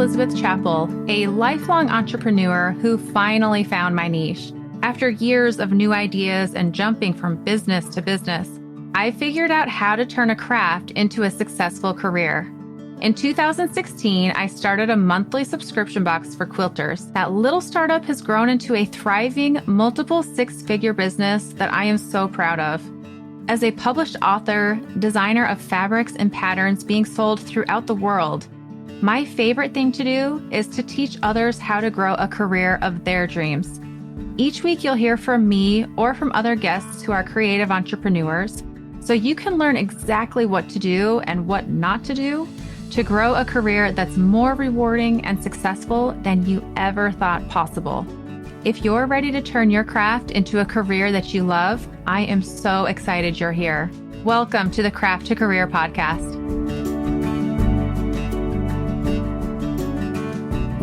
Elizabeth Chappell, a lifelong entrepreneur who finally found my niche. After years of new ideas and jumping from business to business, I figured out how to turn a craft into a successful career. In 2016, I started a monthly subscription box for quilters. That little startup has grown into a thriving, multiple six-figure business that I am so proud of. As a published author, designer of fabrics and patterns being sold throughout the world, my favorite thing to do is to teach others how to grow a career of their dreams. Each week, you'll hear from me or from other guests who are creative entrepreneurs, so you can learn exactly what to do and what not to do to grow a career that's more rewarding and successful than you ever thought possible. If you're ready to turn your craft into a career that you love, I am so excited you're here. Welcome to the Craft to Career podcast.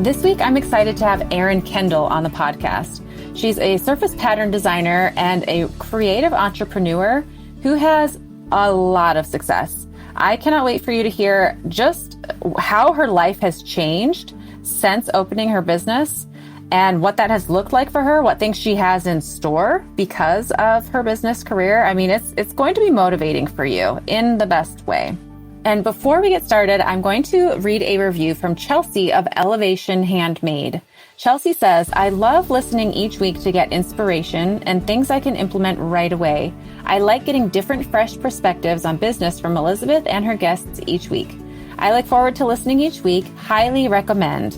This week, I'm excited to have Erin Kendal on the podcast. She's a surface pattern designer and a creative entrepreneur who has a lot of success. I cannot wait for you to hear just how her life has changed since opening her business and what that has looked like for her, what things she has in store because of her business career. I mean, it's going to be motivating for you in the best way. And before we get started, I'm going to read a review from Chelsea of Elevation Handmade. Chelsea says, I love listening each week to get inspiration and things I can implement right away. I like getting different, fresh perspectives on business from Elizabeth and her guests each week. I look forward to listening each week. Highly recommend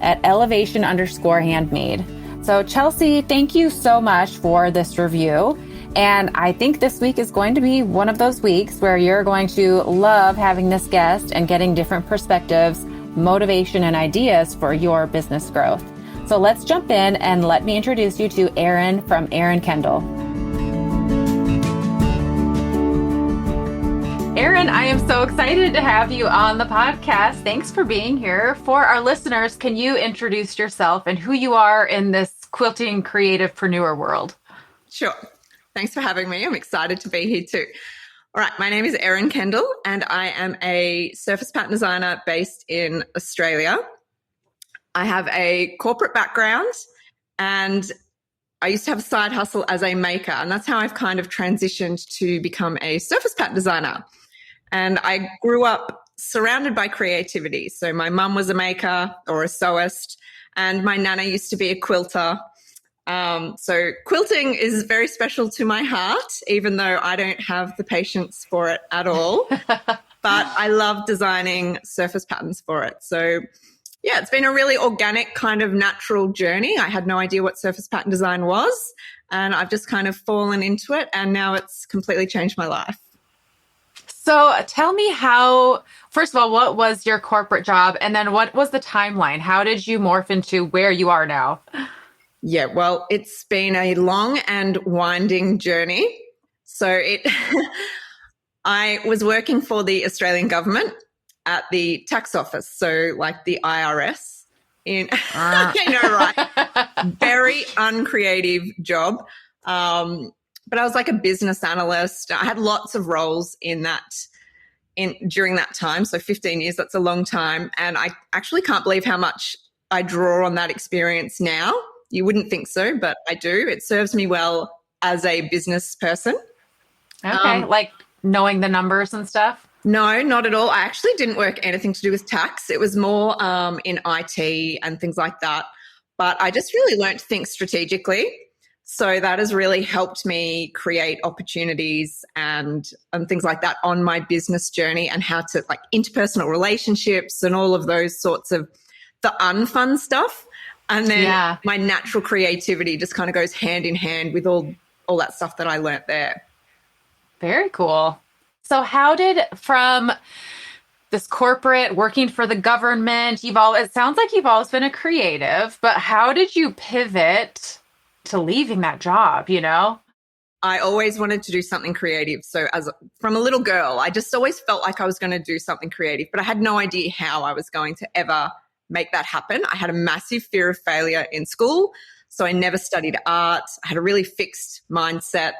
at elevation_handmade. So Chelsea, thank you so much for this review. And I think this week is going to be one of those weeks where you're going to love having this guest and getting different perspectives, motivation, and ideas for your business growth. So let's jump in and let me introduce you to Erin from Erin Kendal. Erin, I am so excited to have you on the podcast. Thanks for being here. For our listeners, can you introduce yourself and who you are in this quilting creativepreneur world? Sure. Thanks for having me. I'm excited to be here too. All right. My name is Erin Kendal and I am a surface pattern designer based in Australia. I have a corporate background and I used to have a side hustle as a maker, and that's how I've kind of transitioned to become a surface pattern designer. And I grew up surrounded by creativity. So my mum was a maker or a sewist, and my nana used to be a quilter. So quilting is very special to my heart, even though I don't have the patience for it at all. But I love designing surface patterns for it. So yeah, it's been a really organic kind of natural journey. I had no idea what surface pattern design was, and I've just kind of fallen into it, and now it's completely changed my life. So tell me how, first of all, what was your corporate job? And then what was the timeline? How did you morph into where you are now? Yeah, well, it's been a long and winding journey. So I was working for the Australian government at the tax office, so like the IRS. I know, right? Very uncreative job. But I was like a business analyst. I had lots of roles during that time. So 15 years, that's a long time. And I actually can't believe how much I draw on that experience now. You wouldn't think so, but I do. It serves me well as a business person. Okay, like knowing the numbers and stuff? No, not at all. I actually didn't work anything to do with tax. It was more in IT and things like that. But I just really learned to think strategically. So that has really helped me create opportunities and things like that on my business journey, and how to like interpersonal relationships and all of those sorts of the unfun stuff. And then my natural creativity just kind of goes hand in hand with all that stuff that I learnt there. Very cool. So how did, from this corporate working for the government, it sounds like you've always been a creative, but how did you pivot to leaving that job, you know? I always wanted to do something creative. So from a little girl, I just always felt like I was going to do something creative, but I had no idea how I was going to ever make that happen. I had a massive fear of failure in school, so I never studied art. I had a really fixed mindset.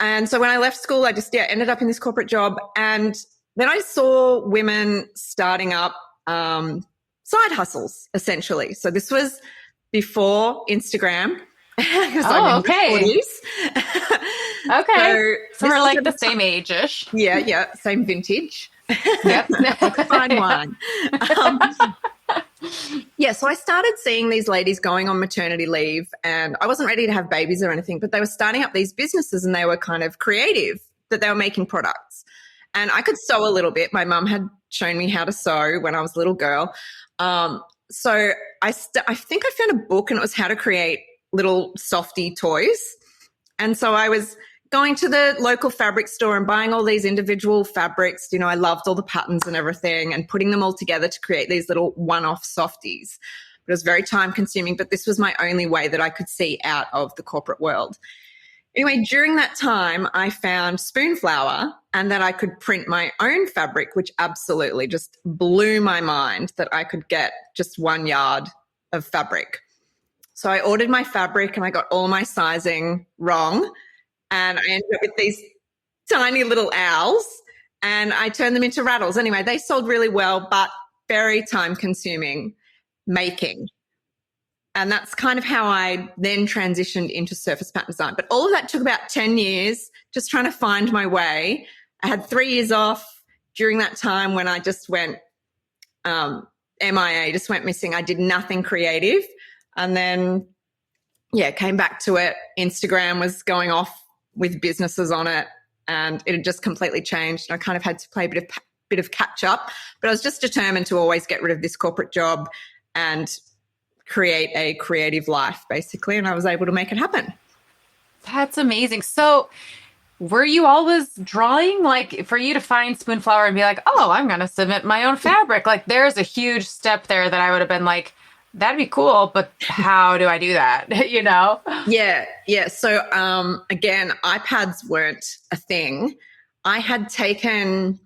And so when I left school, I just ended up in this corporate job. And then I saw women starting up side hustles, essentially. So this was before Instagram, because I'm Oh, in okay. my 40s. Okay. So this we're was like at the the same age-ish. yeah, same vintage. Yep. Like fine Yeah. wine. Um, yeah, so I started seeing these ladies going on maternity leave, and I wasn't ready to have babies or anything, but they were starting up these businesses and they were kind of creative, that they were making products. And I could sew a little bit. My mum had shown me how to sew when I was a little girl. So I think I found a book, and it was how to create little softy toys. And so I was going to the local fabric store and buying all these individual fabrics. You know, I loved all the patterns and everything, and putting them all together to create these little one-off softies. It was very time consuming, but this was my only way that I could see out of the corporate world. Anyway, during that time, I found Spoonflower, and that I could print my own fabric, which absolutely just blew my mind, that I could get just 1 yard of fabric. So I ordered my fabric and I got all my sizing wrong. And I ended up with these tiny little owls, and I turned them into rattles. Anyway, they sold really well, but very time consuming making. And that's kind of how I then transitioned into surface pattern design. But all of that took about 10 years, just trying to find my way. I had 3 years off during that time when I just went MIA, just went missing. I did nothing creative. And then, yeah, came back to it. Instagram was going off with businesses on it, and it had just completely changed. And I kind of had to play a bit of catch up. But I was just determined to always get rid of this corporate job and create a creative life, basically, and I was able to make it happen. That's amazing. So were you always drawing? Like, for you to find Spoonflower and be like, oh, I'm going to submit my own fabric. Like, there's a huge step there that I would have been like, that'd be cool, but how do I do that? You know? Yeah. So again, iPads weren't a thing. I had taken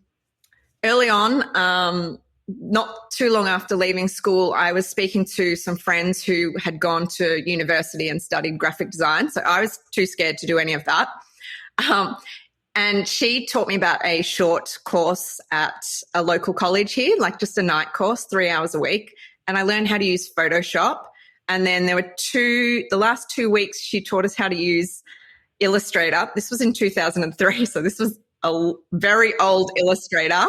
early on, not too long after leaving school, I was speaking to some friends who had gone to university and studied graphic design. So I was too scared to do any of that. And she taught me about a short course at a local college here, like just a night course, 3 hours a week. And I learned how to use Photoshop. And then there were the last 2 weeks, she taught us how to use Illustrator. This was in 2003. So this was a very old Illustrator.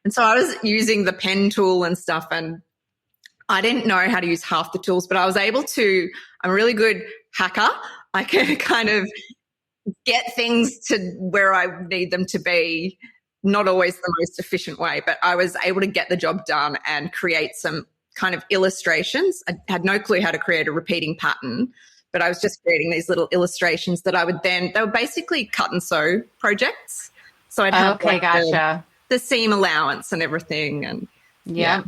And so I was using the pen tool and stuff, and I didn't know how to use half the tools, but I was able to, I'm a really good hacker. I can kind of get things to where I need them to be, not always the most efficient way, but I was able to get the job done and create some kind of illustrations. I had no clue how to create a repeating pattern, but I was just creating these little illustrations that I would then, they were basically cut and sew projects. So I'd have gotcha. The seam allowance and everything. And yeah.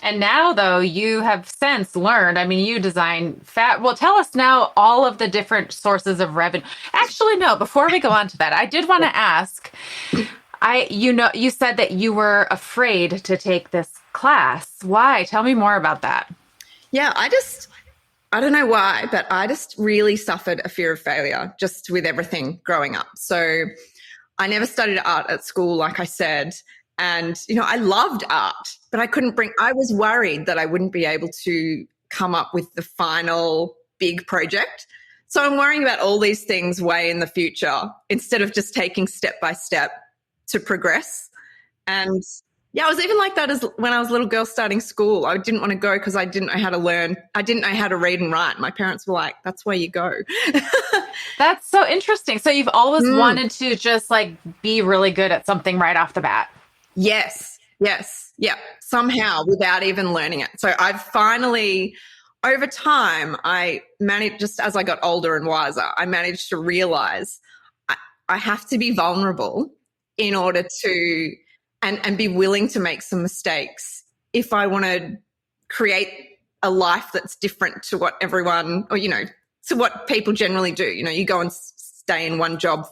And now, though, you have since learned, I mean, you design well, tell us now all of the different sources of revenue. Actually, no, before we go on to that, I did want to ask, you said that you were afraid to take this class. Why? Tell me more about that. Yeah, I don't know why, but I just really suffered a fear of failure just with everything growing up. So I never studied art at school, like I said. And, you know, I loved art, but I was worried that I wouldn't be able to come up with the final big project. So I'm worrying about all these things way in the future instead of just taking step by step to progress. And yeah, I was even like that as when I was a little girl starting school. I didn't want to go because I didn't know how to learn. I didn't know how to read and write. My parents were like, that's where you go. That's so interesting. So you've always wanted to just like be really good at something right off the bat. Yes. Yeah. Somehow without even learning it. So I've finally, over time, I managed, just as I got older and wiser, I managed to realize I have to be vulnerable in order to, and be willing to make some mistakes if I want to create a life that's different to what everyone, or, you know, to what people generally do. You know, you go and stay in one job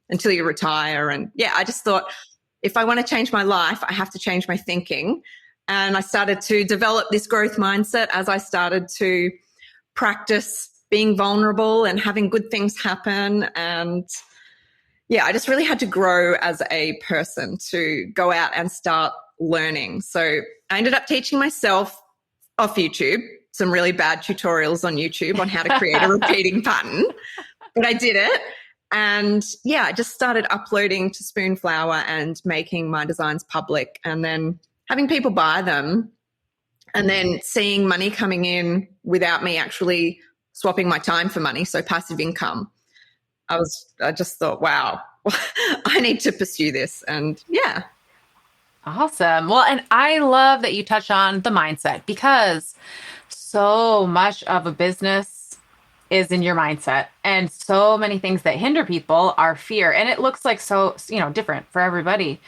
until you retire. And yeah, I just thought, if I want to change my life, I have to change my thinking. And I started to develop this growth mindset as I started to practice being vulnerable and having good things happen. And yeah, I just really had to grow as a person to go out and start learning. So I ended up teaching myself off YouTube, some really bad tutorials on YouTube on how to create a repeating pattern, but I did it. And yeah, I just started uploading to Spoonflower and making my designs public and then having people buy them and then seeing money coming in without me actually swapping my time for money. So passive income. I just thought, wow, I need to pursue this. And yeah. Awesome. Well, and I love that you touch on the mindset because so much of a business is in your mindset and so many things that hinder people are fear. And it looks like so, different for everybody.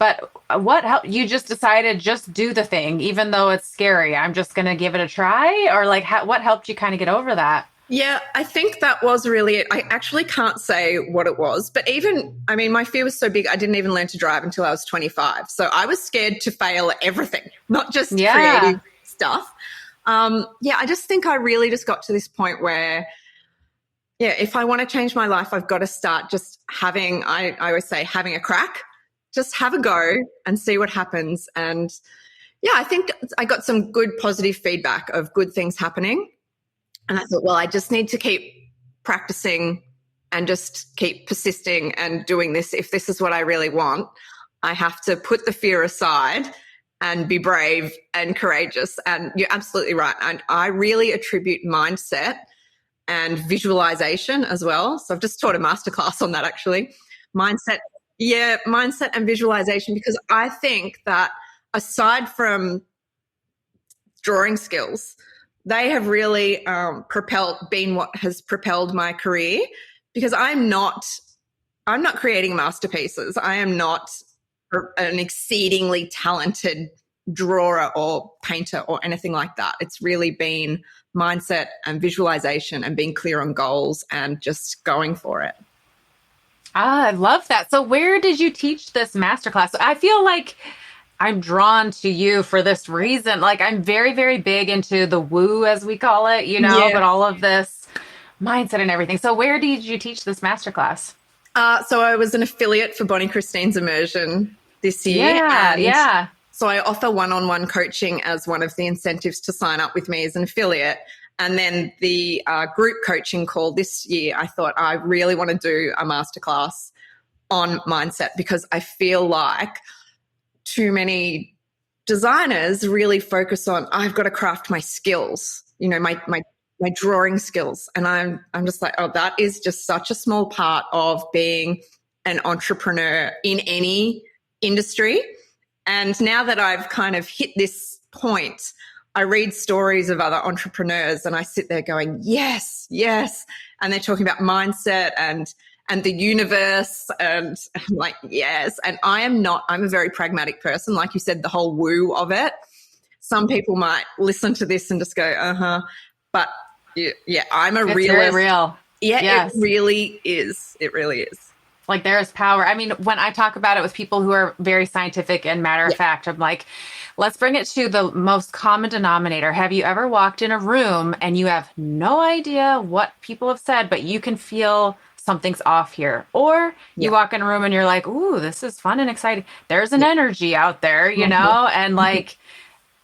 But what helped you just decided just do the thing, even though it's scary? I'm just going to give it a try, or like what helped you kind of get over that? Yeah, I think that was really it. I actually can't say what it was, but my fear was so big, I didn't even learn to drive until I was 25. So I was scared to fail at everything, not just creative stuff. I just think I really just got to this point where, yeah, if I want to change my life, I've got to start just having, I always say, having a crack, just have a go and see what happens. And yeah, I think I got some good positive feedback of good things happening. And I thought, well, I just need to keep practicing and just keep persisting and doing this. If this is what I really want, I have to put the fear aside and be brave and courageous. And you're absolutely right. And I really attribute mindset and visualization as well. So I've just taught a masterclass on that, actually. Mindset and visualization, because I think that aside from drawing skills, they have really been what has propelled my career, because I'm not creating masterpieces. I am not an exceedingly talented drawer or painter or anything like that. It's really been mindset and visualization and being clear on goals and just going for it. I love that. So where did you teach this masterclass? I feel like I'm drawn to you for this reason. Like I'm very, very big into the woo, as we call it, but all of this mindset and everything. So where did you teach this masterclass? So I was an affiliate for Bonnie Christine's immersion this year. Yeah. So I offer one-on-one coaching as one of the incentives to sign up with me as an affiliate. And then the group coaching call this year, I thought I really want to do a masterclass on mindset, because I feel like too many designers really focus on, I've got to craft my skills, my drawing skills. And I'm just like, oh, that is just such a small part of being an entrepreneur in any industry. And now that I've kind of hit this point, I read stories of other entrepreneurs and I sit there going, yes. And they're talking about mindset and the universe, and I'm like, yes. And I'm a very pragmatic person. Like you said, the whole woo of it. Some people might listen to this and just go, but yeah, I'm a realist. Very real. Yeah, yes. It really is. It really is. Like there is power. I mean, when I talk about it with people who are very scientific and matter of fact, I'm like, let's bring it to the most common denominator. Have you ever walked in a room and you have no idea what people have said, but you can feel something's off here? Or you walk in a room and you're like, ooh, this is fun and exciting. There's an energy out there, and like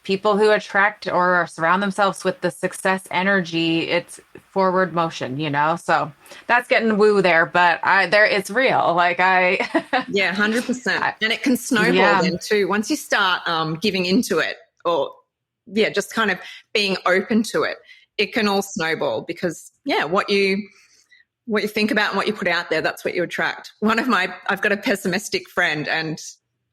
people who attract or surround themselves with the success energy, it's forward motion, so that's getting woo there, but it's real. Like 100%. And it can snowball then too. Once you start giving into it, or just kind of being open to it, it can all snowball, because what you think about and what you put out there, that's what you attract. I've got a pessimistic friend, and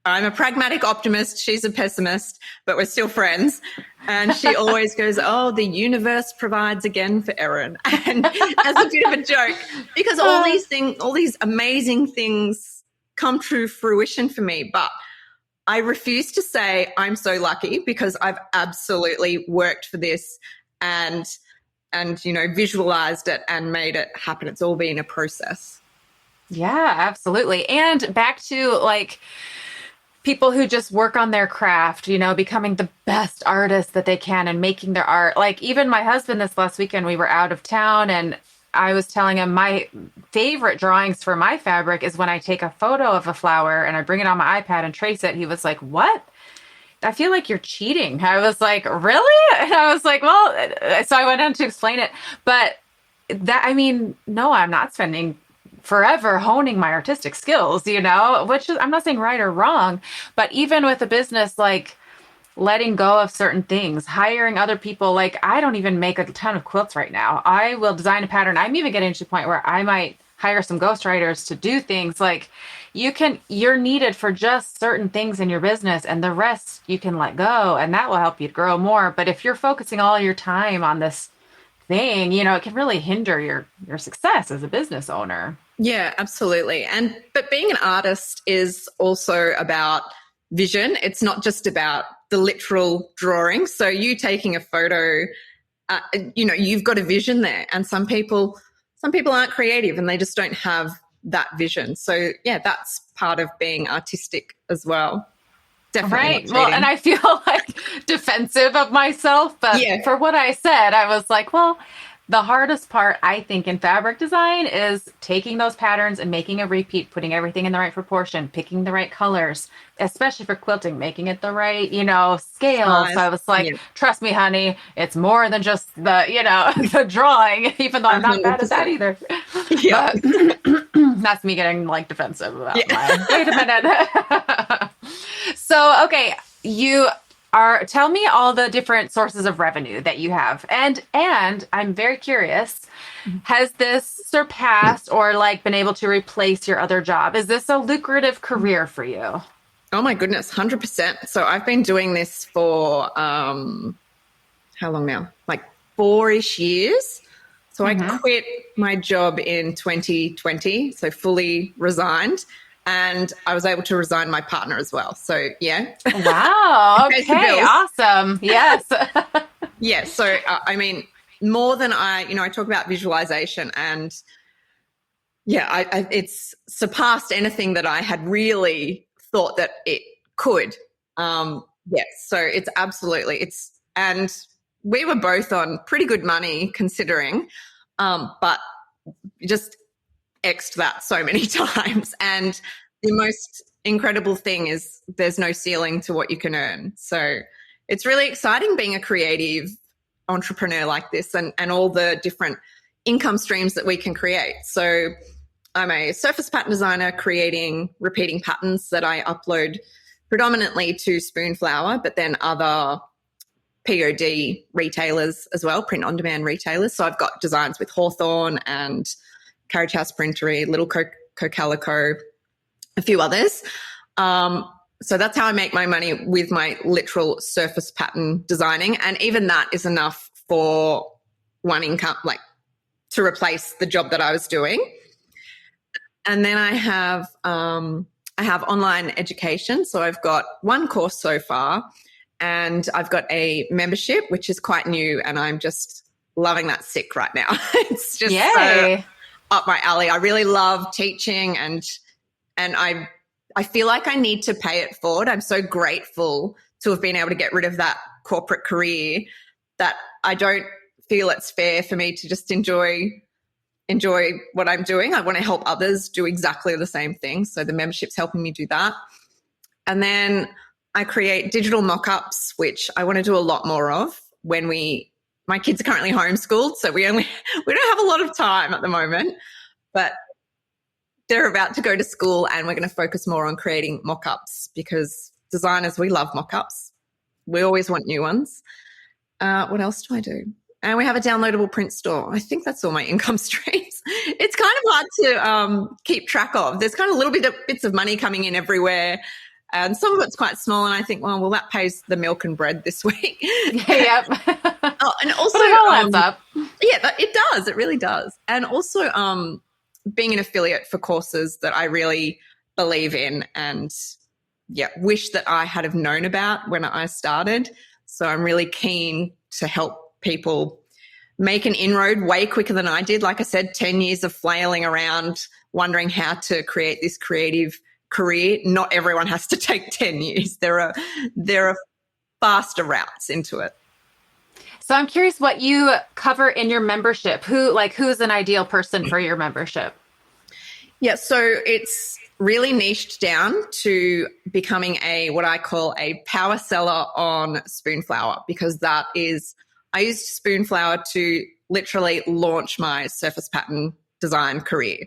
I'm a pragmatic optimist. She's a pessimist, but we're still friends. And she always goes, oh, the universe provides again for Erin. And as a bit of a joke, because all these amazing things come to fruition for me. But I refuse to say I'm so lucky, because I've absolutely worked for this and visualized it and made it happen. It's all been a process. Yeah, absolutely. And back to like people who just work on their craft, becoming the best artist that they can and making their art. Like even my husband this last weekend, we were out of town and I was telling him my favorite drawings for my fabric is when I take a photo of a flower and I bring it on my iPad and trace it. He was like, "What? I feel like you're cheating." I was like, "Really?" And I was like, "Well," so I went on to explain it. But no, I'm not spending forever honing my artistic skills, which is, I'm not saying right or wrong, but even with a business, like letting go of certain things, hiring other people. Like, I don't even make a ton of quilts right now. I will design a pattern. I'm even getting to the point where I might hire some ghostwriters to do things. Like, you're needed for just certain things in your business, and the rest you can let go, and that will help you grow more. But if you're focusing all your time on this thing, it can really hinder your success as a business owner. Yeah, absolutely. But being an artist is also about vision. It's not just about the literal drawing. So you taking a photo, you've got a vision there, and some people aren't creative and they just don't have that vision. So yeah, that's part of being artistic as well. Definitely. Right. Well, and I feel like defensive of myself, but for what I said, I was like, well, the hardest part, I think, in fabric design is taking those patterns and making a repeat, putting everything in the right proportion, picking the right colors, especially for quilting, making it the right, scale. So I was like, trust me, honey, it's more than just the, the drawing, even though I'm not 100%. Bad at that either. Yeah. But that's me getting like defensive about wait a minute. So, okay, tell me all the different sources of revenue that you have. And I'm very curious, has this surpassed or like been able to replace your other job? Is this a lucrative career for you? Oh my goodness, 100%. So I've been doing this for, how long now? Like 4-ish years. So I quit my job in 2020, so fully resigned. And I was able to resign my partner as well. So, yeah. Wow. Okay. Awesome. Yes. Yeah. So, more than I talk about visualization, and it's surpassed anything that I had really thought that it could. Yes. So it's absolutely, and we were both on pretty good money considering, but just X'd that so many times. And the most incredible thing is there's no ceiling to what you can earn. So it's really exciting being a creative entrepreneur like this, and all the different income streams that we can create. So I'm a surface pattern designer creating repeating patterns that I upload predominantly to Spoonflower, but then other POD retailers as well, print on demand retailers. So I've got designs with Hawthorne and Carriage House Printery, Little Calico, a few others. So that's how I make my money with my literal surface pattern designing. And even that is enough for one income, like to replace the job that I was doing. And then I have online education. So I've got one course so far, and I've got a membership, which is quite new, and I'm just loving that sick right now. It's just so up my alley. I really love teaching, and I feel like I need to pay it forward. I'm so grateful to have been able to get rid of that corporate career that I don't feel it's fair for me to just enjoy what I'm doing. I want to help others do exactly the same thing. So the membership's helping me do that. And then I create digital mock-ups, which I want to do a lot more of when my kids are currently homeschooled, so we don't have a lot of time at the moment, but they're about to go to school, and we're going to focus more on creating mock-ups, because designers, we love mock-ups. We always want new ones. What else do I do? And we have a downloadable print store. I think that's all my income streams. It's kind of hard to keep track of. There's kind of little bits of money coming in everywhere, and some of it's quite small, and I think, well, that pays the milk and bread this week. Yep. And also, but it all adds up. Yeah, it does. It really does. And also, being an affiliate for courses that I really believe in, and wish that I had have known about when I started. So I'm really keen to help people make an inroad way quicker than I did. Like I said, 10 years of flailing around, wondering how to create this creative career. Not everyone has to take 10 years. There are faster routes into it. So I'm curious what you cover in your membership. Who's an ideal person for your membership? Yeah, so it's really niched down to becoming what I call a power seller on Spoonflower, because I used Spoonflower to literally launch my surface pattern design career.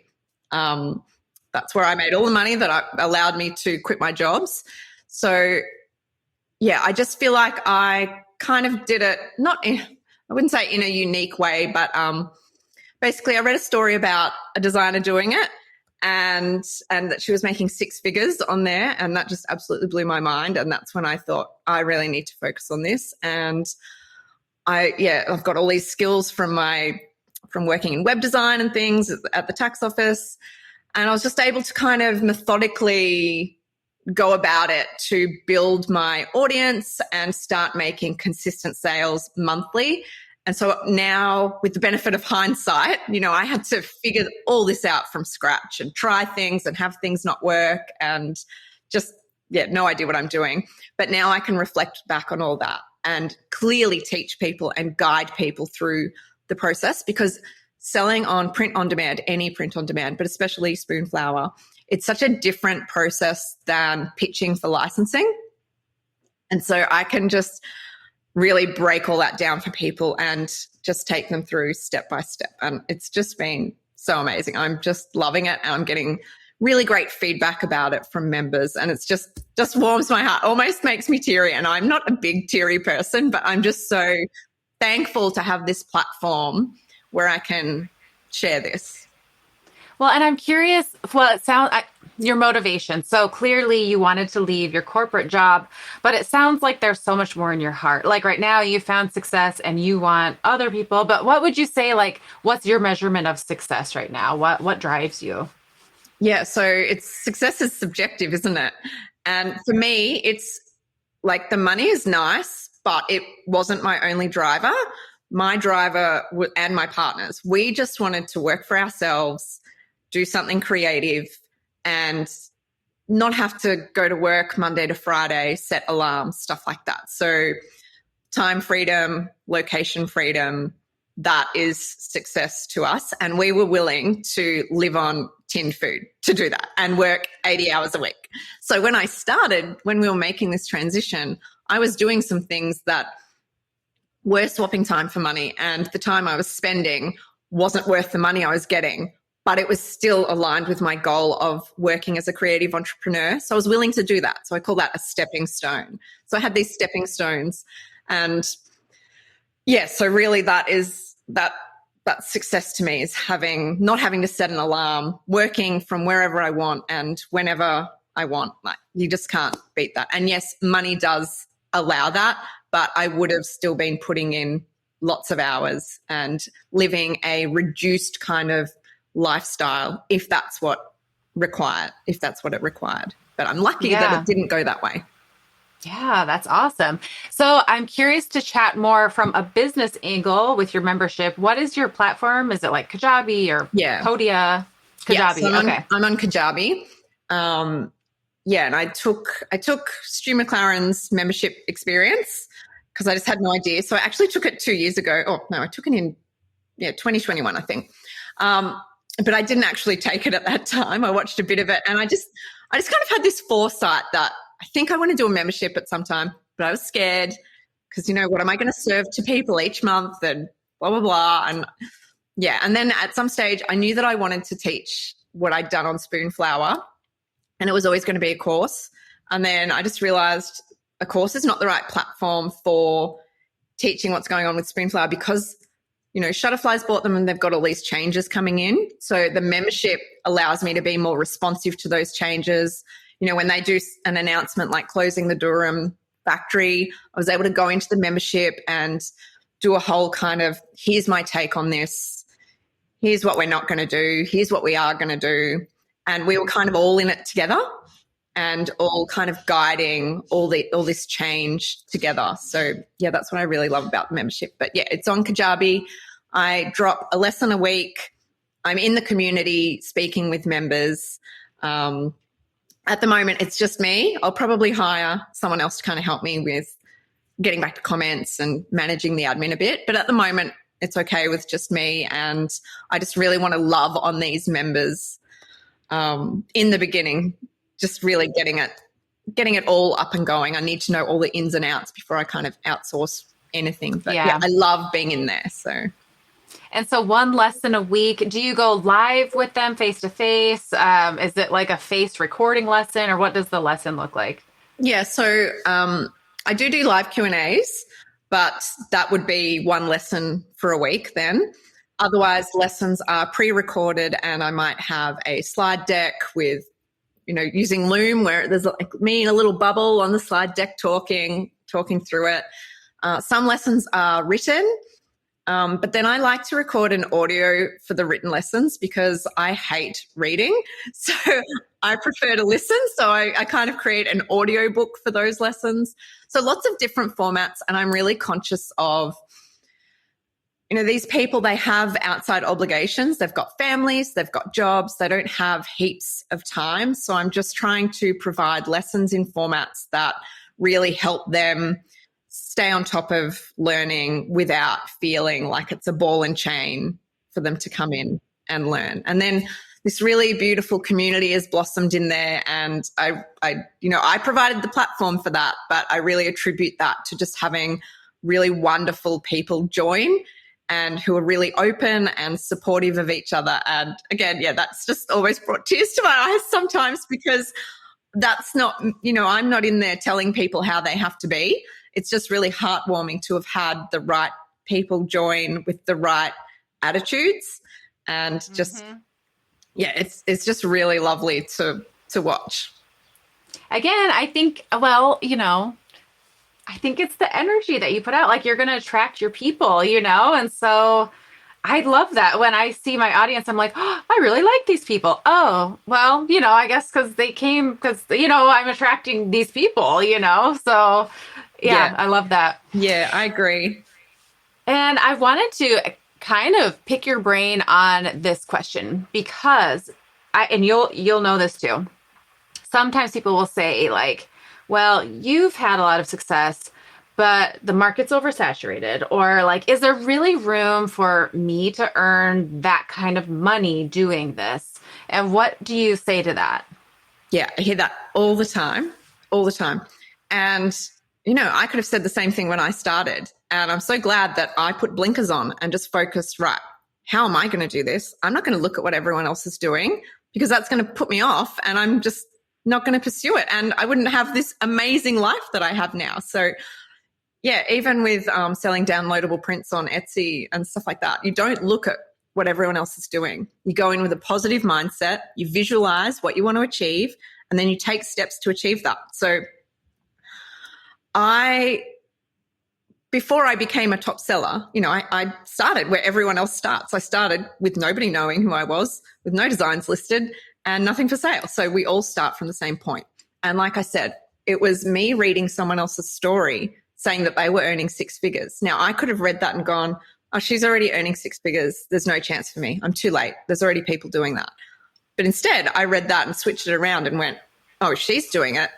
That's where I made all the money that allowed me to quit my jobs. So yeah, I just feel like I kind of did it, I wouldn't say in a unique way, but basically I read a story about a designer doing it, and that she was making six figures on there, and that just absolutely blew my mind. And that's when I thought I really need to focus on this. And I've got all these skills from working in web design and things at the tax office, and I was just able to kind of methodically go about it to build my audience and start making consistent sales monthly. And so now, with the benefit of hindsight, I had to figure all this out from scratch and try things and have things not work and just, no idea what I'm doing. But now I can reflect back on all that and clearly teach people and guide people through the process, because selling on print on demand, any print on demand, but especially Spoonflower, it's such a different process than pitching for licensing. And so I can just really break all that down for people and just take them through step by step. And it's just been so amazing. I'm just loving it, and I'm getting really great feedback about it from members. And it's just warms my heart, almost makes me teary. And I'm not a big teary person, but I'm just so thankful to have this platform where I can share this. Well, and I'm curious, your motivation. So clearly you wanted to leave your corporate job, but it sounds like there's so much more in your heart. Like right now you found success and you want other people, but what would you say, what's your measurement of success right now? What drives you? Yeah, so success is subjective, isn't it? And for me, it's like the money is nice, but it wasn't my only driver. My driver and my partners, we just wanted to work for ourselves, do something creative, and not have to go to work Monday to Friday, set alarms, stuff like that. So time freedom, location freedom, that is success to us. And we were willing to live on tinned food to do that and work 80 hours a week. So when we were making this transition, I was doing some things that were swapping time for money, and the time I was spending wasn't worth the money I was getting, but it was still aligned with my goal of working as a creative entrepreneur. So I was willing to do that. So I call that a stepping stone. So I had these stepping stones, and so really that success to me is not having to set an alarm, working from wherever I want and whenever I want. Like, you just can't beat that. And yes, money does allow that, but I would have still been putting in lots of hours and living a reduced kind of lifestyle if that's what it required. But I'm lucky that it didn't go that way. Yeah, that's awesome. So I'm curious to chat more from a business angle with your membership. What is your platform? Is it like Kajabi or Podia? Kajabi. Yeah, so I'm on Kajabi. And I took Stu McLaren's membership experience because I just had no idea. So I actually took it 2 years ago. Oh no, I took it in 2021, I think. But I didn't actually take it at that time. I watched a bit of it, and I just kind of had this foresight that I think I want to do a membership at some time, but I was scared because, what am I going to serve to people each month and blah, blah, blah. And then at some stage I knew that I wanted to teach what I'd done on Spoonflower, and it was always going to be a course. And then I just realized a course is not the right platform for teaching what's going on with Spoonflower because, Shutterfly's bought them and they've got all these changes coming in. So the membership allows me to be more responsive to those changes. When they do an announcement like closing the Durham factory, I was able to go into the membership and do a whole kind of, here's my take on this. Here's what we're not going to do. Here's what we are going to do. And we were kind of all in it together and all kind of guiding all this change together. So, that's what I really love about the membership. But, it's on Kajabi. I drop a lesson a week. I'm in the community speaking with members. At the moment, it's just me. I'll probably hire someone else to kind of help me with getting back to comments and managing the admin a bit. But at the moment, it's okay with just me. And I just really want to love on these members in the beginning, just really getting it all up and going. I need to know all the ins and outs before I kind of outsource anything. But yeah, I love being in there. So. And so one lesson a week, do you go live with them face to face? Is it like a face recording lesson, or what does the lesson look like? Yeah. So I do live Q&As, but that would be one lesson for a week then. Otherwise, lessons are pre-recorded, and I might have a slide deck with, using Loom, where there's like me in a little bubble on the slide deck talking through it. Some lessons are written, but then I like to record an audio for the written lessons because I hate reading. So I prefer to listen. So I kind of create an audio book for those lessons. So lots of different formats, and I'm really conscious of, these people, they have outside obligations. They've got families, they've got jobs, they don't have heaps of time. So I'm just trying to provide lessons in formats that really help them stay on top of learning without feeling like it's a ball and chain for them to come in and learn. And then this really beautiful community has blossomed in there, and I provided the platform for that, but I really attribute that to just having really wonderful people join and who are really open and supportive of each other. And again, that's just always brought tears to my eyes sometimes, because that's not, I'm not in there telling people how they have to be. It's just really heartwarming to have had the right people join with the right attitudes, and just, it's just really lovely to watch. Again, I think, I think it's the energy that you put out. Like, you're going to attract your people, and so I love that. When I see my audience, I'm like, oh, I really like these people. Oh, well, I guess because they came because, I'm attracting these people, so yeah, I love that. Yeah, I agree. And I wanted to kind of pick your brain on this question, because you'll know this too. Sometimes people will say, like, well, you've had a lot of success, but the market's oversaturated, or like, is there really room for me to earn that kind of money doing this? And what do you say to that? Yeah, I hear that all the time. And, I could have said the same thing when I started. And I'm so glad that I put blinkers on and just focused, right, how am I going to do this? I'm not going to look at what everyone else is doing, because that's going to put me off, and I'm just not going to pursue it. And I wouldn't have this amazing life that I have now. So yeah, even with selling downloadable prints on Etsy and stuff like that, you don't look at what everyone else is doing. You go in with a positive mindset, you visualize what you want to achieve, and then you take steps to achieve that. So before I became a top seller, I started where everyone else starts. I started with nobody knowing who I was, with no designs listed and nothing for sale. So we all start from the same point. And like I said, it was me reading someone else's story saying that they were earning six figures. Now, I could have read that and gone, oh, she's already earning six figures. There's no chance for me. I'm too late. There's already people doing that. But instead, I read that and switched it around and went, oh, if she's doing it,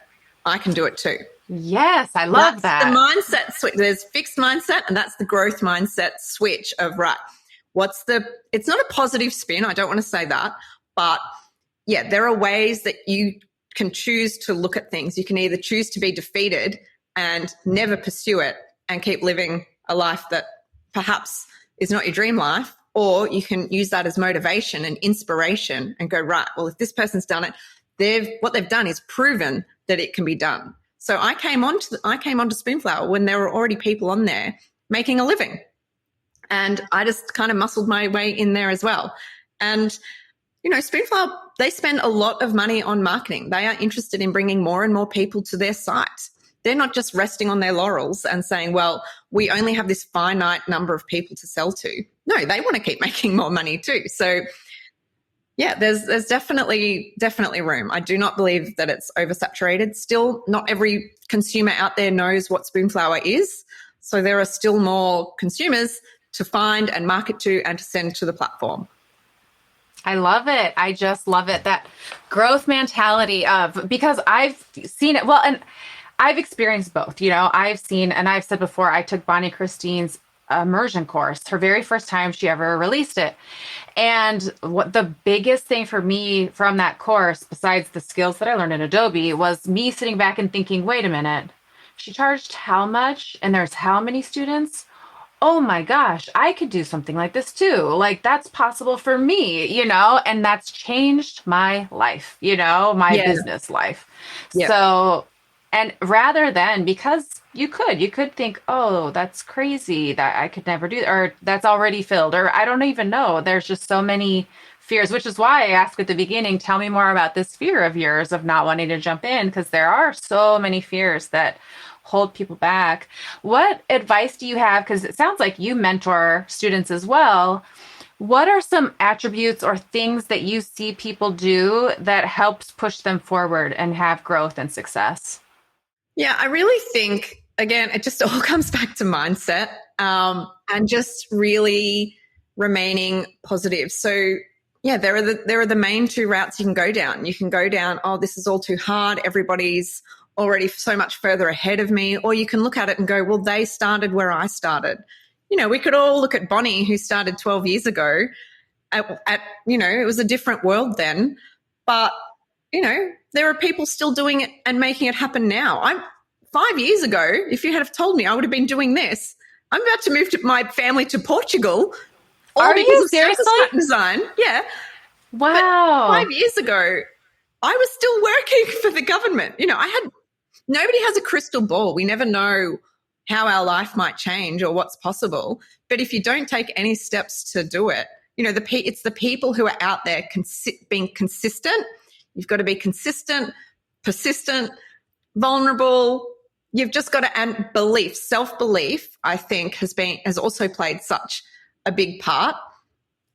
I can do it too. Yes, I love that. The mindset switch. There's fixed mindset, and that's the growth mindset switch of, right, it's not a positive spin. I don't want to say that, but yeah, there are ways that you can choose to look at things. You can either choose to be defeated and never pursue it and keep living a life that perhaps is not your dream life, or you can use that as motivation and inspiration and go, right, well, if this person's done it, what they've done is proven that it can be done. So I came onto Spoonflower when there were already people on there making a living, and I just kind of muscled my way in there as well. And Spoonflower, they spend a lot of money on marketing. They are interested in bringing more and more people to their site. They're not just resting on their laurels and saying, well, we only have this finite number of people to sell to. No, they want to keep making more money too. So yeah, there's definitely room. I do not believe that it's oversaturated. Still, not every consumer out there knows what Spoonflower is. So there are still more consumers to find and market to and to send to the platform. I love it. I just love it. That growth mentality because I've seen it. Well, and I've experienced both. I've seen, and I've said before, I took Bonnie Christine's immersion course, her very first time she ever released it. And what the biggest thing for me from that course, besides the skills that I learned in Adobe, was me sitting back and thinking, wait a minute, she charged how much? And there's how many students? Oh my gosh, I could do something like this too. Like that's possible for me, and that's changed my life, my Yeah. business life. Yeah. So, and rather than, because you could think, oh, that's crazy that I could never do, or that's already filled, or I don't even know. There's just so many fears, which is why I asked at the beginning, tell me more about this fear of yours of not wanting to jump in, because there are so many fears that hold people back. What advice do you have? Because it sounds like you mentor students as well. What are some attributes or things that you see people do that helps push them forward and have growth and success? Yeah, I really think, again, it just all comes back to mindset, and just really remaining positive. So, yeah, there are the main two routes you can go down. You can go down, oh, this is all too hard. Everybody's already so much further ahead of me. Or you can look at it and go, well, they started where I started. We could all look at Bonnie, who started 12 years ago. It was a different world then. But, there are people still doing it and making it happen now. 5 years ago, if you had have told me I would have been doing this, I'm about to move my family to Portugal. Are you seriously? Design. Yeah. Wow. But 5 years ago, I was still working for the government. Nobody has a crystal ball. We never know how our life might change or what's possible. But if you don't take any steps to do it, it's the people who are out there being consistent. You've got to be consistent, persistent, vulnerable. You've just got to, and belief, self-belief, I think has also played such a big part.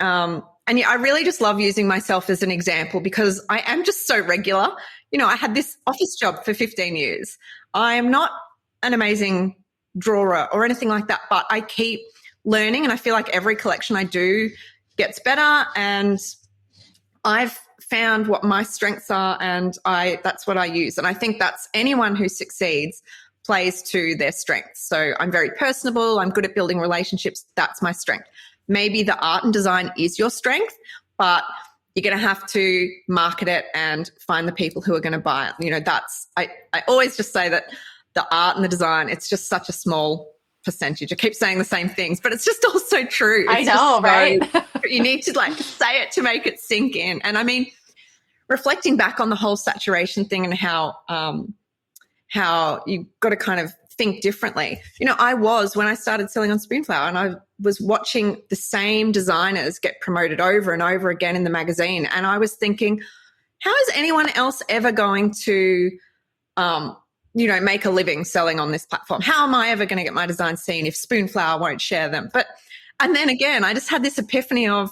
And yeah, I really just love using myself as an example because I am just so regular. I had this office job for 15 years. I am not an amazing drawer or anything like that, but I keep learning, and I feel like every collection I do gets better, and I've found what my strengths are, and that's what I use. And I think that's anyone who succeeds plays to their strengths. So I'm very personable. I'm good at building relationships. That's my strength. Maybe the art and design is your strength, but you're going to have to market it and find the people who are going to buy it. I always just say that the art and the design, it's just such a small percentage. I keep saying the same things, but it's just also true. I know, right? You need to say it to make it sink in. And I mean, reflecting back on the whole saturation thing and how you've got to kind of think differently. When I started selling on Spoonflower, and I was watching the same designers get promoted over and over again in the magazine. And I was thinking, how is anyone else ever going to, make a living selling on this platform? How am I ever going to get my designs seen if Spoonflower won't share them? And then again, I just had this epiphany of,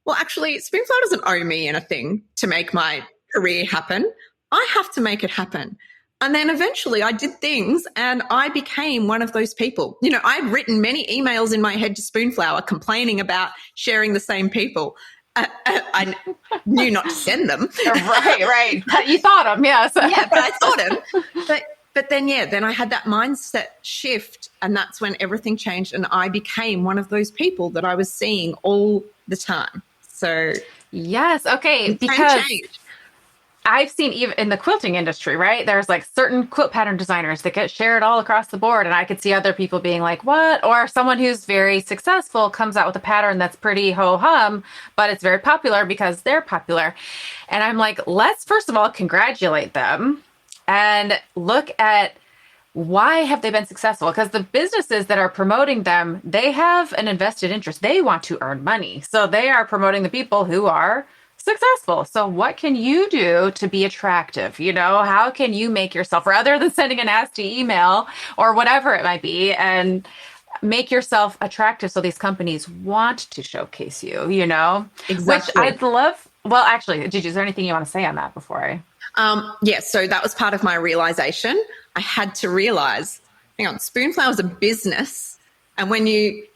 well, actually, Spoonflower doesn't owe me anything to make my career happen. I have to make it happen. And then eventually I did things and I became one of those people. I'd written many emails in my head to Spoonflower complaining about sharing the same people. I knew not to send them. Right. You thought them, yes. Yeah, but I thought them. But then I had that mindset shift, and that's when everything changed, and I became one of those people that I was seeing all the time. So yes, okay, because I've seen even in the quilting industry, right? There's certain quilt pattern designers that get shared all across the board. And I could see other people being like, what? Or someone who's very successful comes out with a pattern that's pretty ho-hum, but it's very popular because they're popular. And I'm like, let's first of all congratulate them and look at why have they been successful? Because the businesses that are promoting them, they have an invested interest. They want to earn money. So they are promoting the people who are successful. So what can you do to be attractive? How can you make yourself, rather than sending a nasty email or whatever it might be, and make yourself attractive so these companies want to showcase you, Exactly. Which I'd love. Well, actually, Gigi, is there anything you want to say on that before I? Yes. So that was part of my realization. I had to realize, hang on, Spoonflower is a business. And when you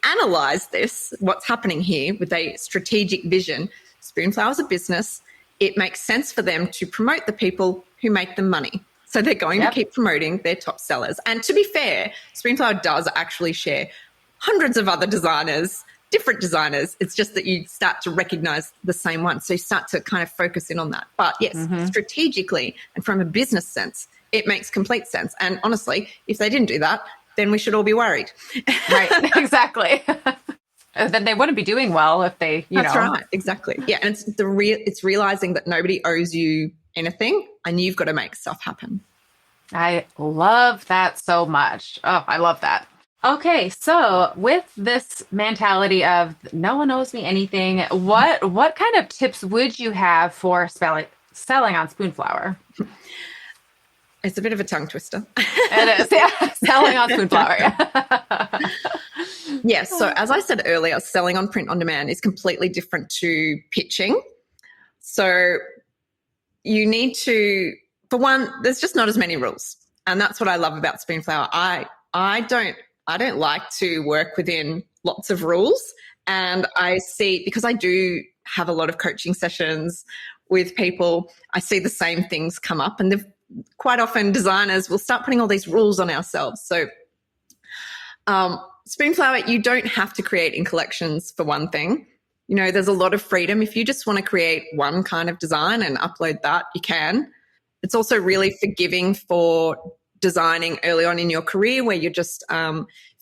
analyze this, what's happening here with a strategic vision, Spoonflower is a business. It makes sense for them to promote the people who make them money. So they're going to keep promoting their top sellers. And to be fair, Spoonflower does actually share hundreds of other designers, different designers. It's just that you start to recognize the same one. So you start to kind of focus in on that. But yes, strategically and from a business sense, it makes complete sense. And honestly, if they didn't do that, then we should all be worried. Right, exactly. Then they wouldn't be doing well if they, That's right, exactly. Yeah, and it's realizing that nobody owes you anything and you've got to make stuff happen. I love that so much. Oh, I love that. Okay, so with this mentality of no one owes me anything, what kind of tips would you have for selling on Spoonflower? It's a bit of a tongue twister. It is, yeah. Selling on Spoonflower. Yeah. Yes. So as I said earlier, selling on print on demand is completely different to pitching. So you need to, for one, there's just not as many rules. And that's what I love about Spoonflower. I don't like to work within lots of rules. And I see, because I do have a lot of coaching sessions with people, I see the same things come up. And quite often designers will start putting all these rules on ourselves. So Spoonflower, you don't have to create in collections for one thing. There's a lot of freedom. If you just want to create one kind of design and upload that, you can. It's also really forgiving for designing early on in your career where you're just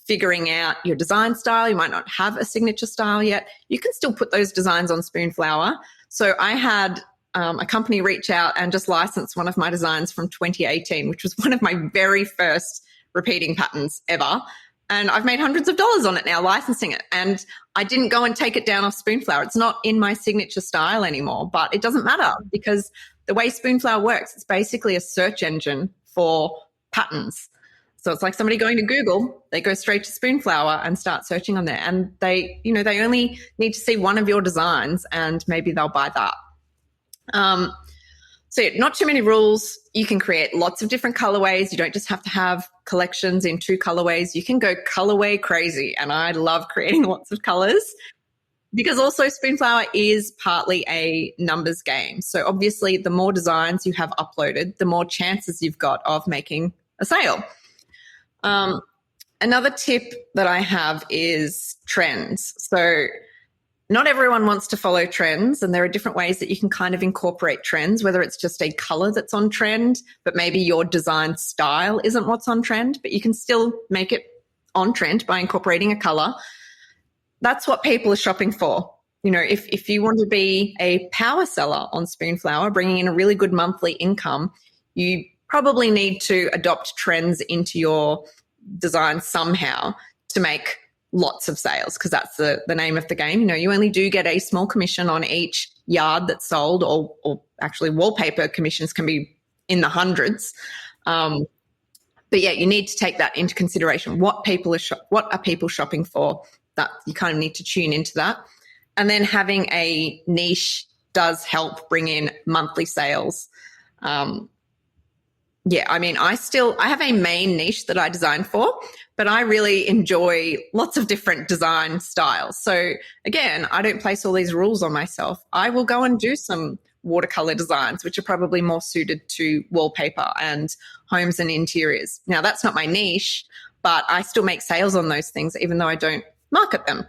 figuring out your design style. You might not have a signature style yet. You can still put those designs on Spoonflower. So I had a company reach out and just license one of my designs from 2018, which was one of my very first repeating patterns ever. And I've made hundreds of dollars on it now, licensing it. And I didn't go and take it down off Spoonflower. It's not in my signature style anymore, but it doesn't matter because the way Spoonflower works, it's basically a search engine for patterns. So it's like somebody going to Google, they go straight to Spoonflower and start searching on there. And they only need to see one of your designs and maybe they'll buy that. So yeah, not too many rules. You can create lots of different colorways. You don't just have to have collections in 2 colorways. You can go colorway crazy. And I love creating lots of colors because also Spoonflower is partly a numbers game. So obviously the more designs you have uploaded, the more chances you've got of making a sale. Another tip that I have is trends. So not everyone wants to follow trends, and there are different ways that you can kind of incorporate trends, whether it's just a color that's on trend, but maybe your design style isn't what's on trend, but you can still make it on trend by incorporating a color. That's what people are shopping for. If you want to be a power seller on Spoonflower, bringing in a really good monthly income, you probably need to adopt trends into your design somehow to make lots of sales, because that's the name of the game. You only do get a small commission on each yard that's sold, or actually wallpaper commissions can be in the hundreds. But yeah, you need to take that into consideration. What are people shopping for? That you kind of need to tune into that. And then having a niche does help bring in monthly sales. Yeah, I mean, I have a main niche that I design for, but I really enjoy lots of different design styles. So again, I don't place all these rules on myself. I will go and do some watercolor designs, which are probably more suited to wallpaper and homes and interiors. Now, that's not my niche, but I still make sales on those things, even though I don't market them.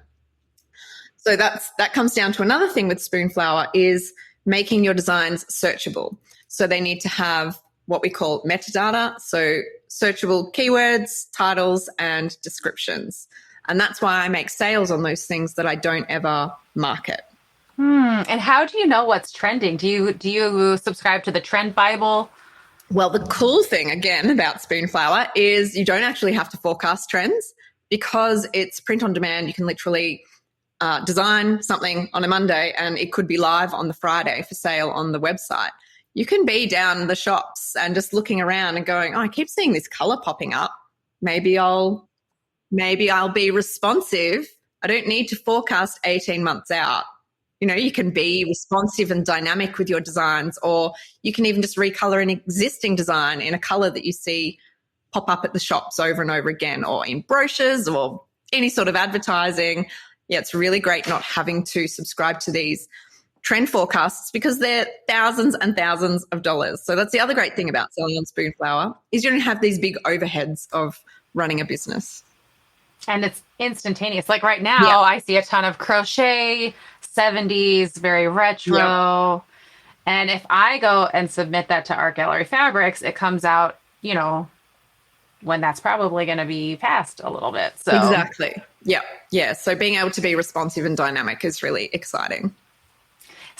So that comes down to another thing with Spoonflower is making your designs searchable. So they need to have what we call metadata, so searchable keywords, titles, and descriptions. And that's why I make sales on those things that I don't ever market. And how do you know what's trending? Do you subscribe to the Trend Bible? Well, the cool thing, again, about Spoonflower is you don't actually have to forecast trends because it's print on demand. You can literally design something on a Monday and it could be live on the Friday for sale on the website. You can be down the shops and just looking around and going, I keep seeing this color popping up. Maybe I'll be responsive. I don't need to forecast 18 months out. You can be responsive and dynamic with your designs, or you can even just recolor an existing design in a color that you see pop up at the shops over and over again, or in brochures or any sort of advertising. Yeah, it's really great not having to subscribe to these trend forecasts because they're thousands and thousands of dollars. So that's the other great thing about selling on Spoonflower is you don't have these big overheads of running a business. And it's instantaneous. Like right now, I see a ton of crochet, 70s, very retro. Yep. And if I go and submit that to Art Gallery Fabrics, it comes out, you know, when that's probably going to be past a little bit. So exactly. Yeah. Yeah. So being able to be responsive and dynamic is really exciting.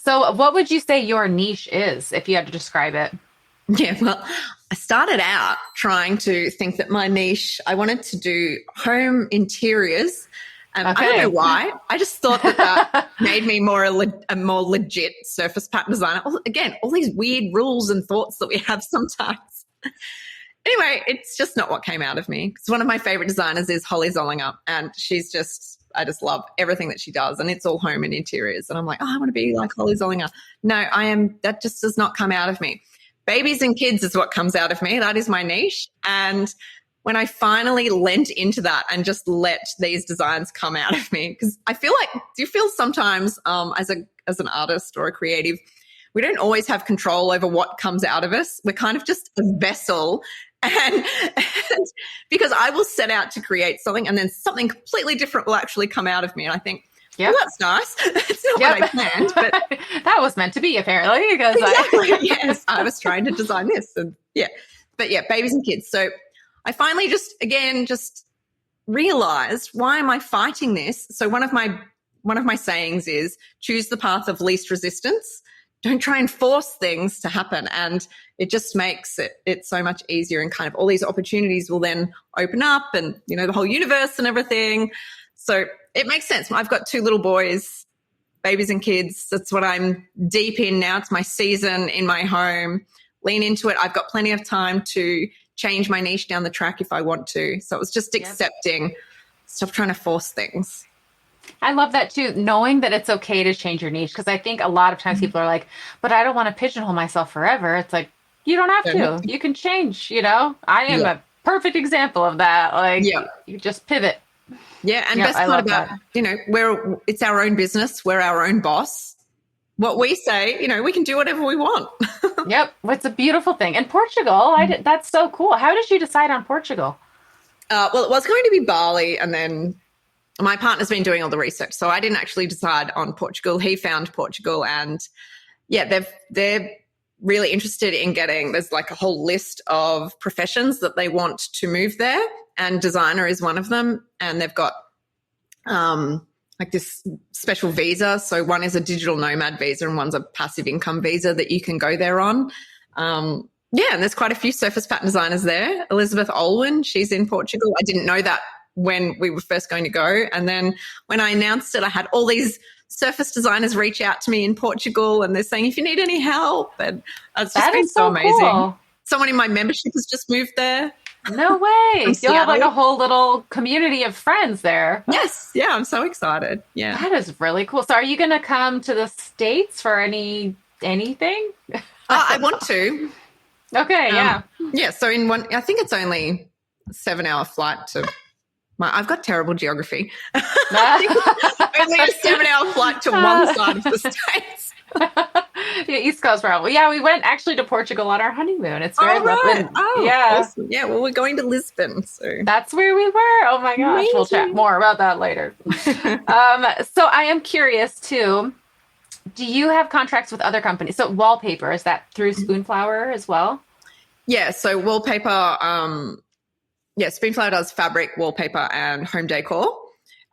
So what would you say your niche is if you had to describe it? Yeah, well, I started out trying to think that my niche, I wanted to do home interiors. And I don't know why. I just thought that made me a more legit surface pattern designer. Again, all these weird rules and thoughts that we have sometimes. Anyway, it's just not what came out of me. Because one of my favorite designers is Holly Zollinger, and I just love everything that she does, and it's all home and interiors. And I'm like, I want to be like Holly Zollinger. No, that just does not come out of me. Babies and kids is what comes out of me. That is my niche. And when I finally lent into that and just let these designs come out of me, because I feel like, do you feel sometimes as an artist or a creative, we don't always have control over what comes out of us. We're kind of just a vessel. And because I will set out to create something and then something completely different will actually come out of me. And I think, well, that's nice. It's not what I planned, but that was meant to be apparently. Because exactly. Yes, I was trying to design this, and babies and kids. So I finally just realized, why am I fighting this? So one of my sayings is choose the path of least resistance. Don't try and force things to happen, and it just makes it so much easier. And kind of all these opportunities will then open up, and the whole universe and everything. So it makes sense. I've got 2 little boys, babies and kids. That's what I'm deep in now. It's my season in my home. Lean into it. I've got plenty of time to change my niche down the track if I want to. So it was just accepting, stop trying to force things. I love that too, knowing that it's okay to change your niche. Because I think a lot of times people are like, but I don't want to pigeonhole myself forever. It's like, you don't have to. You can change, I am a perfect example of that. Like, you just pivot. Yeah, and best part about, it's our own business. We're our own boss. What we say, we can do whatever we want. Yep, it's a beautiful thing. And Portugal, that's so cool. How did you decide on Portugal? Well, it was going to be Bali, and then my partner's been doing all the research, so I didn't actually decide on Portugal. He found Portugal, and they're really interested in there's like a whole list of professions that they want to move there, and designer is one of them. And they've got like this special visa. So one is a digital nomad visa and one's a passive income visa that you can go there on. And there's quite a few surface pattern designers there. Elizabeth Olwen, she's in Portugal. I didn't know that when we were first going to go. And then when I announced it, I had all these surface designers reach out to me in Portugal, and they're saying, if you need any help. And it's just been so amazing. Cool. Someone in my membership has just moved there. No way. You'll have like a whole little community of friends there. Yes. Yeah, I'm so excited. Yeah. That is really cool. So are you going to come to the States for anything? I want to. Okay, yeah. Yeah, so I think it's only a 7-hour flight to I've got terrible geography. Only a 7-hour flight to one side of the States. East Coast probably. Yeah, we went actually to Portugal on our honeymoon. It's very lovely. Oh, yeah. Awesome. Yeah, well, we're going to Lisbon. So that's where we were. Oh my gosh. Amazing. We'll chat more about that later. So I am curious too. Do you have contracts with other companies? So wallpaper, is that through Spoonflower as well? Yeah, so wallpaper, Spoonflower does fabric, wallpaper, and home decor.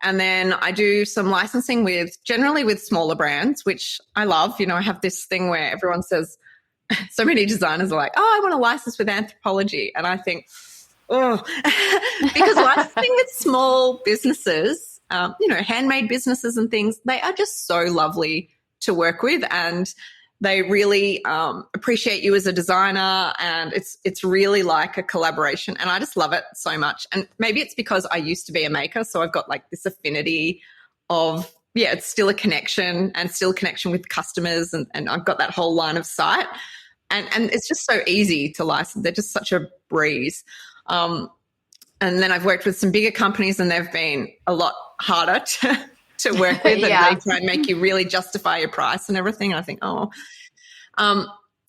And then I do some licensing generally with smaller brands, which I love. I have this thing where everyone says, so many designers are like, I want to license with Anthropology. And I think, because licensing with small businesses, handmade businesses and things, they are just so lovely to work with, and they really appreciate you as a designer, and it's really like a collaboration, and I just love it so much. And maybe it's because I used to be a maker, so I've got like this affinity of, it's still a connection and still a connection with customers, and I've got that whole line of sight, and it's just so easy to license. They're just such a breeze. And then I've worked with some bigger companies, and they've been a lot harder to work with, Yeah. and they try and make you really justify your price and everything. I think,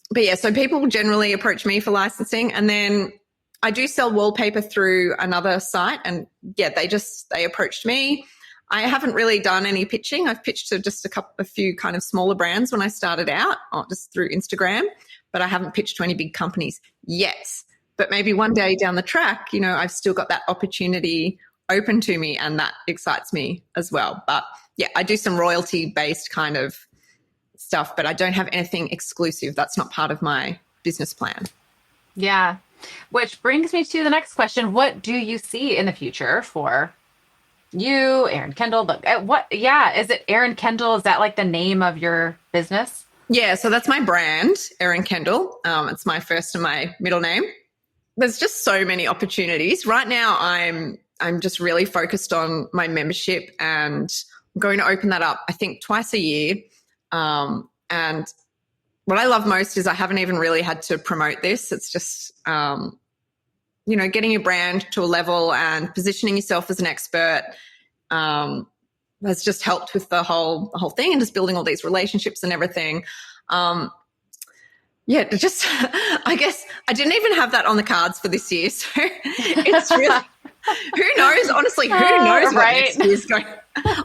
but yeah, so people generally approach me for licensing, and then I do sell wallpaper through another site, and yeah, they approached me. I haven't really done any pitching. I've pitched to just a few kind of smaller brands when I started out, just through Instagram, but I haven't pitched to any big companies yet. But maybe one day down the track, I've still got that opportunity open to me, and that excites me as well. But yeah, I do some royalty-based kind of stuff, but I don't have anything exclusive. That's not part of my business plan. Yeah. Which brings me to the next question. What do you see in the future for you, Erin Kendal? Is it Erin Kendal? Is that like the name of your business? Yeah, so that's my brand, Erin Kendal. It's my first and my middle name. There's just so many opportunities. Right now, I'm just really focused on my membership, and I'm going to open that up, I think, twice a year. And what I love most is I haven't even really had to promote this. It's just, getting your brand to a level and positioning yourself as an expert has just helped with the whole thing, and just building all these relationships and everything. I guess I didn't even have that on the cards for this year. So it's really, who knows? Honestly, who knows what next year's going?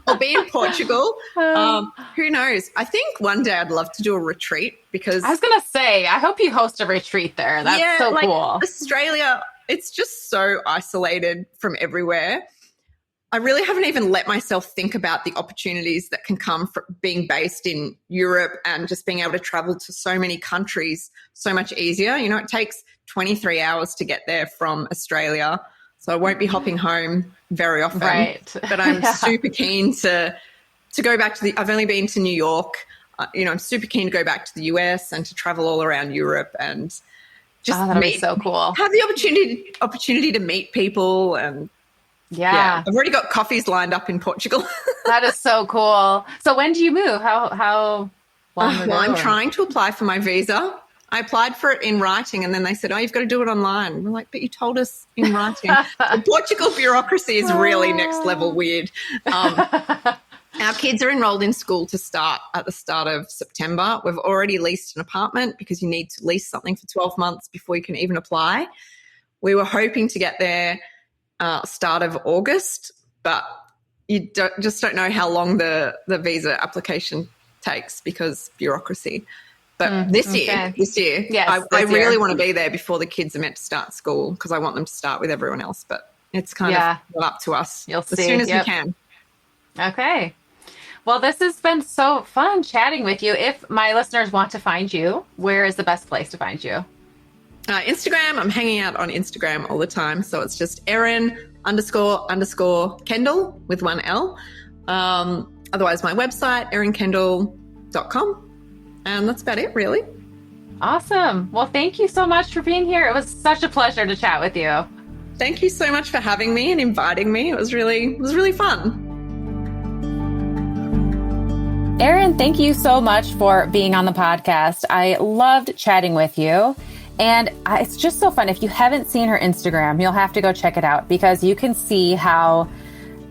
I'll be in Portugal. Who knows? I think one day I'd love to do a retreat, because I was going to say, I hope you host a retreat there. That's so cool. Australia, it's just so isolated from everywhere. I really haven't even let myself think about the opportunities that can come from being based in Europe and just being able to travel to so many countries so much easier. It takes 23 hours to get there from Australia. So I won't be hopping home very often. Right. But I'm super keen to go back to I've only been to New York. I'm super keen to go back to the US and to travel all around Europe, and just that'd be so cool. Have the opportunity to meet people. And yeah, I've already got coffees lined up in Portugal. That is so cool. So when do you move? How long ago? Well, I'm trying to apply for my visa. I applied for it in writing, and then they said, you've got to do it online. We're like, but you told us in writing. The Portugal bureaucracy is really next level weird. Our kids are enrolled in school to start at the start of September. We've already leased an apartment, because you need to lease something for 12 months before you can even apply. We were hoping to get there start of August, but you just don't know how long the visa application takes, because bureaucration. But this year, yes, I really want to be there before the kids are meant to start school, because I want them to start with everyone else. But it's kind of up to us as soon as we can. Okay. Well, this has been so fun chatting with you. If my listeners want to find you, where is the best place to find you? Instagram. I'm hanging out on Instagram all the time. So it's just Erin__ Kendall with one L. Otherwise, my website, erinkendal.com. And that's about it, really. Awesome. Well, thank you so much for being here. It was such a pleasure to chat with you. Thank you so much for having me and inviting me. It was really fun. Erin, thank you so much for being on the podcast. I loved chatting with you. And it's just so fun. If you haven't seen her Instagram, you'll have to go check it out, because you can see how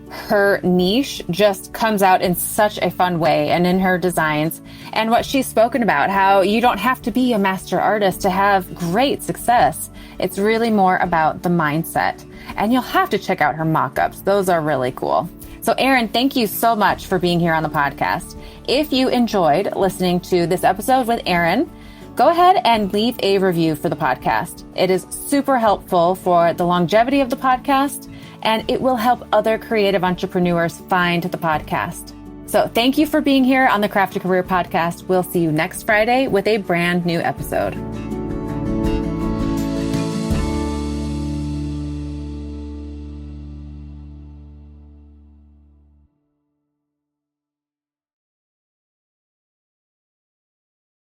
her niche just comes out in such a fun way, and in her designs, and what she's spoken about, how you don't have to be a master artist to have great success. It's really more about the mindset, and you'll have to check out her mock-ups. Those are really cool. So Erin, thank you so much for being here on the podcast. If you enjoyed listening to this episode with Erin, go ahead and leave a review for the podcast. It is super helpful for the longevity of the podcast, and it will help other creative entrepreneurs find the podcast. So thank you for being here on the Craft a Career podcast. We'll see you next Friday with a brand new episode.